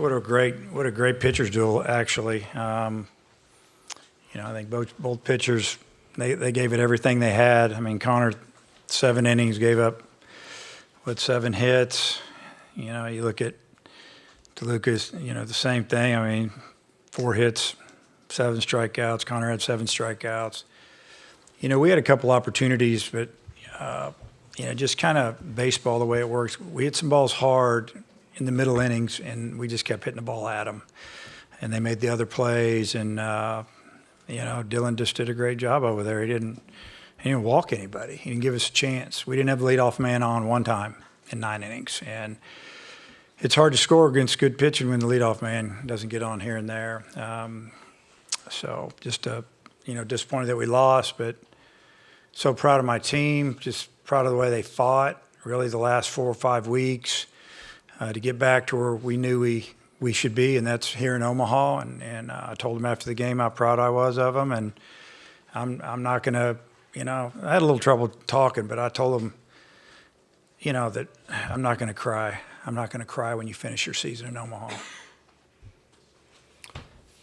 what a great pitchers duel, actually. I think both pitchers, they gave it everything they had. I mean, Connor, 7 innings, gave up, 7 hits. You look at DeLucas, the same thing. I mean, 4 hits, 7 strikeouts. Connor had 7 strikeouts. We had a couple opportunities, but, just kind of baseball the way it works. We hit some balls hard in the middle innings, and we just kept hitting the ball at them. And they made the other plays, and, Dylan just did a great job over there. He didn't walk anybody. He didn't give us a chance. We didn't have the leadoff man on one time in 9 innings. And it's hard to score against good pitching when the leadoff man doesn't get on here and there. So just, disappointed that we lost, but so proud of my team, just proud of the way they fought, really the last 4 or 5 weeks to get back to where we knew we should be, and that's here in Omaha. And I told them after the game how proud I was of them, and I'm not going to, I had a little trouble talking, but I told them, that I'm not going to cry. I'm not going to cry when you finish your season in Omaha.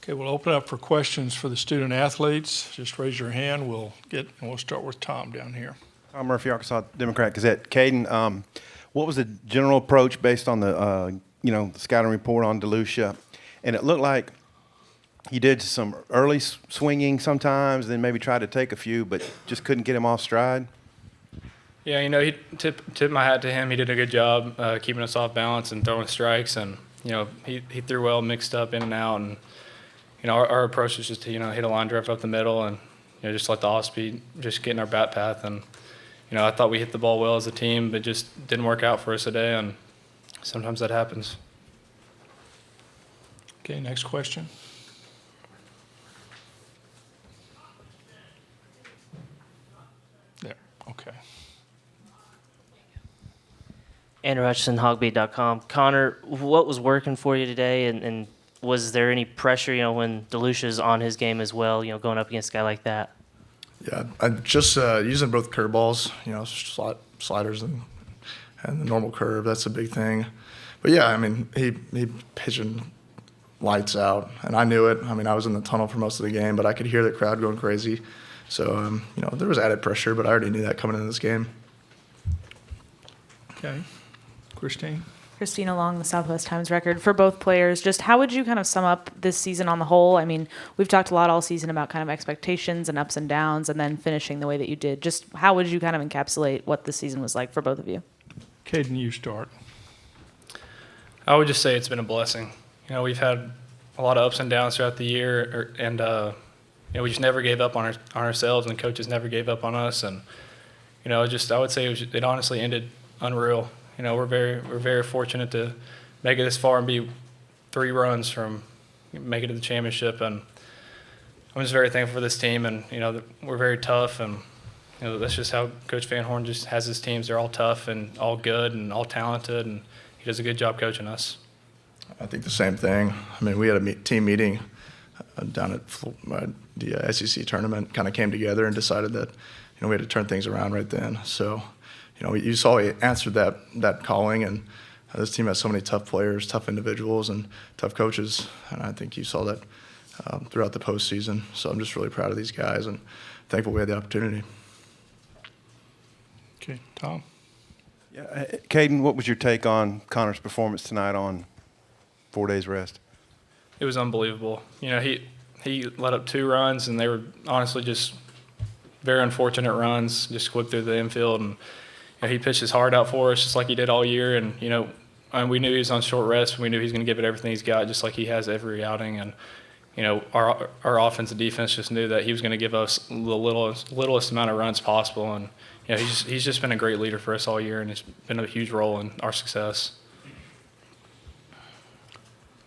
Okay, we'll open up for questions for the student athletes. Just raise your hand. We'll start with Tom down here. Tom Murphy, Arkansas Democrat Gazette. Caden, what was the general approach based on the the scouting report on DeLucia? And it looked like he did some early swinging sometimes, then maybe tried to take a few, but just couldn't get him off stride. Yeah, he tip my hat to him. He did a good job keeping us off balance and throwing strikes, and he threw well, mixed up in and out, and our approach is just to hit a line drive up the middle and just let the off speed just get in our bat path. And I thought we hit the ball well as a team, but just didn't work out for us today, and sometimes that happens. Okay, next question. There, okay. Andrew Hutchison, hogbeat.com. Connor, what was working for you today, and was there any pressure, when DeLucia's on his game as well, going up against a guy like that? Yeah, I just using both curveballs, sliders and the normal curve. That's a big thing. But yeah, I mean, he pitching lights out, and I knew it. I mean, I was in the tunnel for most of the game, but I could hear the crowd going crazy. So there was added pressure, but I already knew that coming into this game. Okay, Christine. Christina Long, the Southwest Times Record. For both players, just how would you kind of sum up this season on the whole? I mean, we've talked a lot all season about kind of expectations and ups and downs, and then finishing the way that you did. Just how would you kind of encapsulate what the season was like for both of you? Caden, you start. I would just say it's been a blessing. We've had a lot of ups and downs throughout the year, and we just never gave up on ourselves, and coaches never gave up on us. And I would say it honestly ended unreal. We're very fortunate to make it this far and be 3 runs from making it to the championship, and I'm just very thankful for this team. And we're very tough, and that's just how Coach Van Horn just has his teams. They're all tough and all good and all talented, and he does a good job coaching us. I think the same thing. I mean, we had a team meeting down at the SEC tournament, kind of came together and decided that we had to turn things around right then. So. You saw he answered that calling, and this team has so many tough players, tough individuals, and tough coaches, and I think you saw that throughout the postseason. So I'm just really proud of these guys and thankful we had the opportunity. Okay, Tom. Yeah, Caden, what was your take on Connor's performance tonight on 4 days rest? It was unbelievable. He let up 2 runs, and they were honestly just very unfortunate runs, just squib through the infield, and he pitched his heart out for us just like he did all year. And and we knew he was on short rest. We knew he was going to give it everything he's got, just like he has every outing. And our offense and defense just knew that he was going to give us the littlest amount of runs possible. And he's just been a great leader for us all year, and it's been a huge role in our success.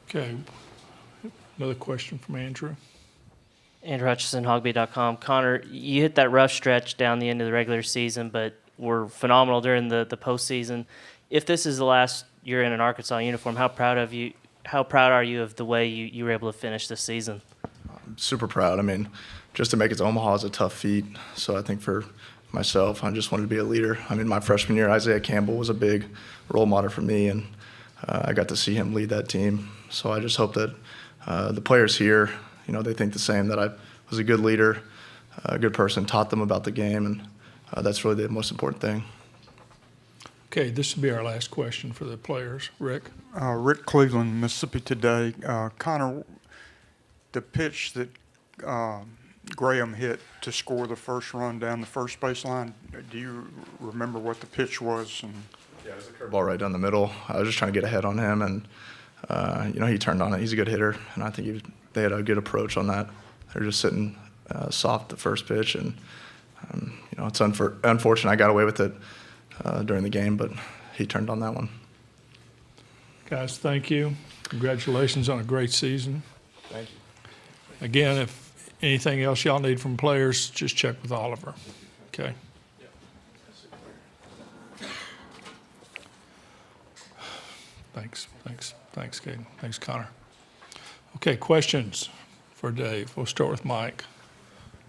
Okay, another question from Andrew. Andrew Hutchison, hogbeat.com. Connor, you hit that rough stretch down the end of the regular season, but were phenomenal during the postseason. If this is the last year in an Arkansas uniform, how proud are you of the way you were able to finish this season? I'm super proud. I mean, just to make it to Omaha is a tough feat. So I think for myself, I just wanted to be a leader. I mean, my freshman year, Isaiah Campbell was a big role model for me, and I got to see him lead that team. So I just hope that the players here, they think the same, that I was a good leader, a good person, taught them about the game, and that's really the most important thing. Okay, this will be our last question for the players. Rick? Rick Cleveland, Mississippi Today. Connor, the pitch that Graham hit to score the first run down the first baseline, do you remember what the pitch was? And Yeah, it was a curveball right down the middle. I was just trying to get ahead on him, and he turned on it. He's a good hitter, and I think they had a good approach on that. They were just sitting soft the first pitch, and it's unfortunate I got away with it during the game, but he turned on that one. Guys, thank you. Congratulations on a great season. Thank you. Again, if anything else y'all need from players, just check with Oliver. Okay? Thanks, Caden. Thanks, Connor. Okay, questions for Dave. We'll start with Mike.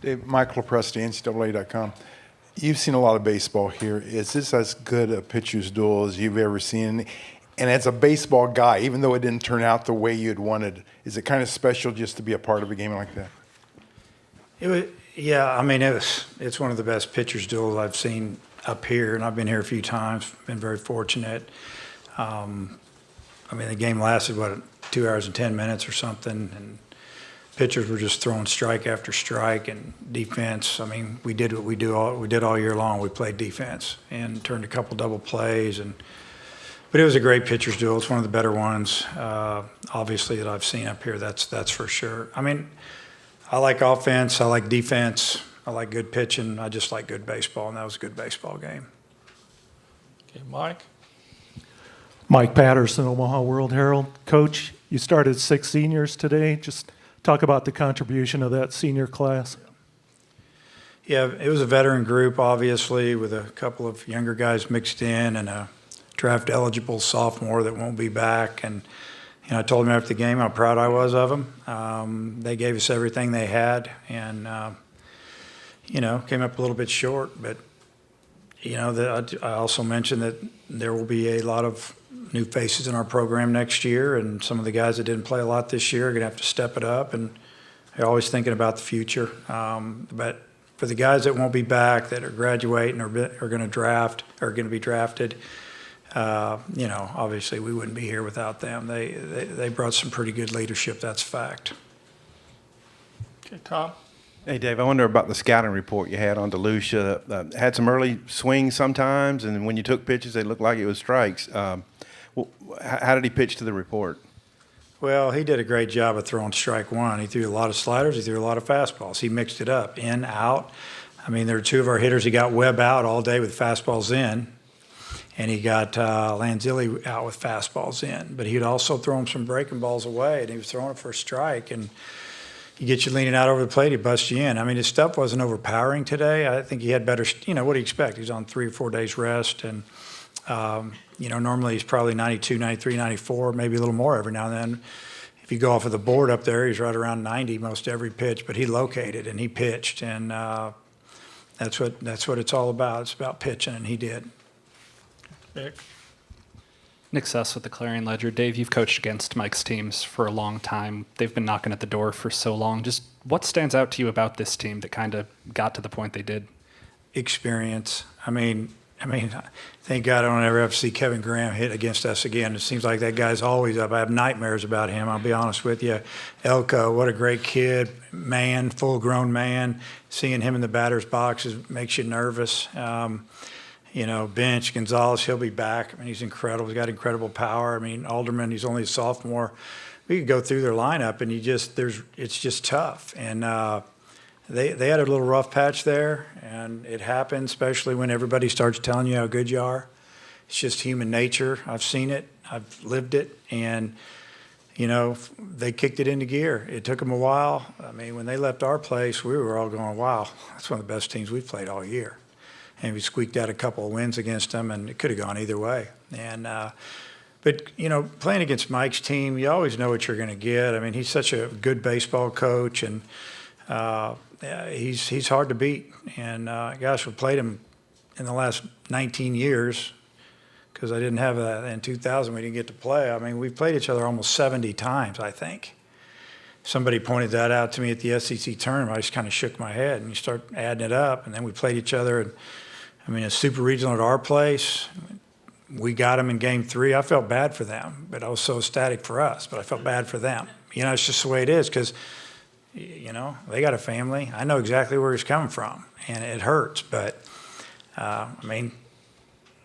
Dave, Michael LaPresti, NCAA.com. You've seen a lot of baseball here. Is this as good a pitcher's duel as you've ever seen? And as a baseball guy, even though it didn't turn out the way you'd wanted, is it kind of special just to be a part of a game like that? It's one of the best pitcher's duels I've seen up here, and I've been here a few times, been very fortunate. The game lasted, 2 hours and 10 minutes or something, and pitchers were just throwing strike after strike, and defense. We did what we did all year long. We played defense and turned a couple double plays, but it was a great pitcher's duel. It's one of the better ones, obviously, that I've seen up here. That's for sure. I like offense. I like defense. I like good pitching. I just like good baseball, and that was a good baseball game. Okay, Mike? Mike Patterson, Omaha World Herald. Coach, you started 6 seniors today. Just talk about the contribution of that senior class. Yeah, it was a veteran group, obviously, with a couple of younger guys mixed in and a draft-eligible sophomore that won't be back. And I told them after the game how proud I was of them. They gave us everything they had, and came up a little bit short. But I also mentioned that there will be a lot of new faces in our program next year, and some of the guys that didn't play a lot this year are going to have to step it up, and they're always thinking about the future. But for the guys that won't be back, that are graduating or are going to be drafted, obviously we wouldn't be here without them. They brought some pretty good leadership. That's a fact. Okay, Tom? Hey, Dave, I wonder about the scouting report you had on DeLucia. Had some early swings sometimes, and when you took pitches, they looked like it was strikes. How did he pitch to the report? Well, he did a great job of throwing strike one. He threw a lot of sliders. He threw a lot of fastballs. He mixed it up, in, out. There were 2 of our hitters. He got Webb out all day with fastballs in, and he got Lanzilli out with fastballs in. But he'd also throw him some breaking balls away, and he was throwing it for a strike. And he gets you leaning out over the plate, he busts you in. His stuff wasn't overpowering today. I think he had better, what do you expect? He's on 3 or 4 days rest, and normally he's probably 92, 93, 94, maybe a little more every now and then. If you go off of the board up there, he's right around 90 most every pitch, but he located and he pitched, and that's what it's all about. It's about pitching, and he did. Nick Suss with the Clarion Ledger. Dave, you've coached against Mike's teams for a long time. They've been knocking at the door for so long. Just what stands out to you about this team that kind of got to the point they did? Experience. Thank God I don't ever have to see Kevin Graham hit against us again. It seems like that guy's always up. I have nightmares about him, I'll be honest with you. Elko, what a great kid, man, full-grown man. Seeing him in the batter's box makes you nervous. Bench, Gonzalez, he'll be back. He's incredible. He's got incredible power. Alderman, he's only a sophomore. We could go through their lineup, and it's just tough. And they had a little rough patch there, and it happens, especially when everybody starts telling you how good you are. It's just human nature. I've seen it. I've lived it. And, they kicked it into gear. It took them a while. When they left our place, we were all going, wow, that's one of the best teams we've played all year. And we squeaked out a couple of wins against them, and it could have gone either way. And but playing against Mike's team, you always know what you're going to get. He's such a good baseball coach, and he's hard to beat. And gosh, we played him in the last 19 years because I didn't have that in 2000. We didn't get to play. I mean, we played each other almost 70 times, I think. Somebody pointed that out to me at the SEC tournament. I just kind of shook my head, and you start adding it up, and then we played each other. And I mean, a super regional at our place. We got them in game 3. I felt bad for them, but I was so ecstatic for us. But I felt bad for them. You know, it's just the way it is because, you know, they got a family. I know exactly where he's coming from, and it hurts. But I mean,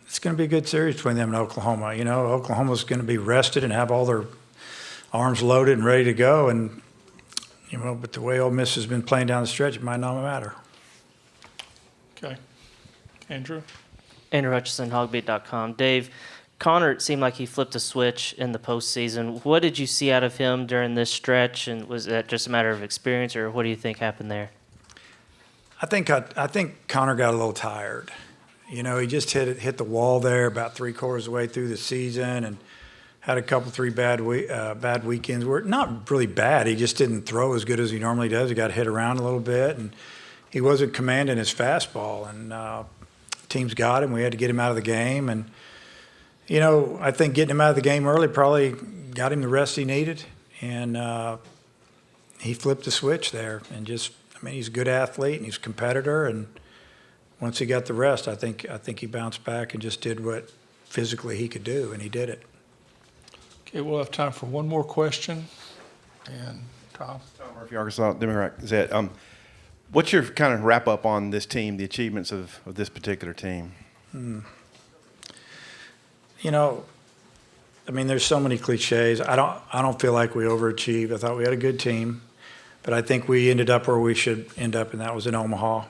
it's going to be a good series between them and Oklahoma. You know, Oklahoma's going to be rested and have all their arms loaded and ready to go. And you know, but the way Ole Miss has been playing down the stretch, it might not matter. Okay. Andrew? Andrew Hutchison, hogbeat.com. Dave, Connor, it seemed like he flipped a switch in the postseason. What did you see out of him during this stretch, and was that just a matter of experience, or what do you think happened there? I think Connor got a little tired. You know, he just hit the wall there about 3/4 of the way through the season, and had a couple, 3 bad weekends. Were not really bad. He just didn't throw as good as he normally does. He got hit around a little bit, and he wasn't commanding his fastball. And teams got him. We had to get him out of the game. And you know, I think getting him out of the game early probably got him the rest he needed. And he flipped the switch there. And just, I mean, he's a good athlete and he's a competitor. And once he got the rest, I think he bounced back and just did what physically he could do, and he did it. Okay, we'll have time for one more question. And Tom? Tom Murphy, Arkansas Democrat Gazette. What's your kind of wrap up on this team, the achievements of this particular team? You know, I mean, there's so many cliches. I don't feel like we overachieved. I thought we had a good team, but I think we ended up where we should end up, and that was in Omaha.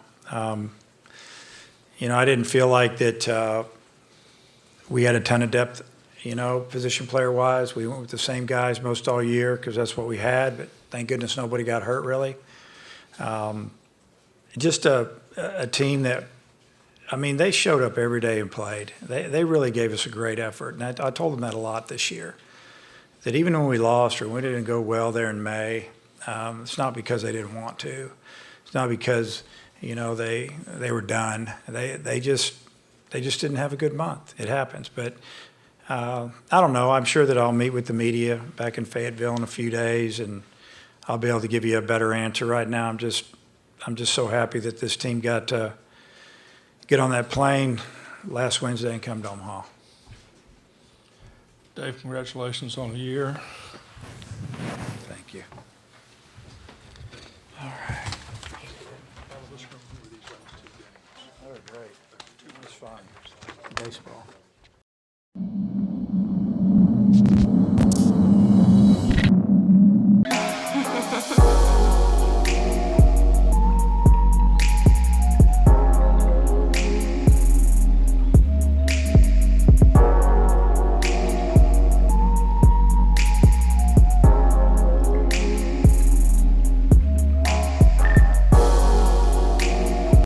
You know, I didn't feel like that we had a ton of depth, you know, position player wise. We went with the same guys most all year because that's what we had, but thank goodness nobody got hurt really. Just a team that, I mean, they showed up every day and played. They really gave us a great effort, and I told them that a lot this year. That even when we lost or we didn't go well there in May, it's not because they didn't want to. It's not because, you know, they were done. They just didn't have a good month. It happens, but I don't know. I'm sure that I'll meet with the media back in Fayetteville in a few days, and I'll be able to give you a better answer. Right now, I'm just so happy that this team got to get on that plane last Wednesday and come to Omaha. Dave, congratulations on the year. Thank you. All right. That was great. It was fun. Baseball.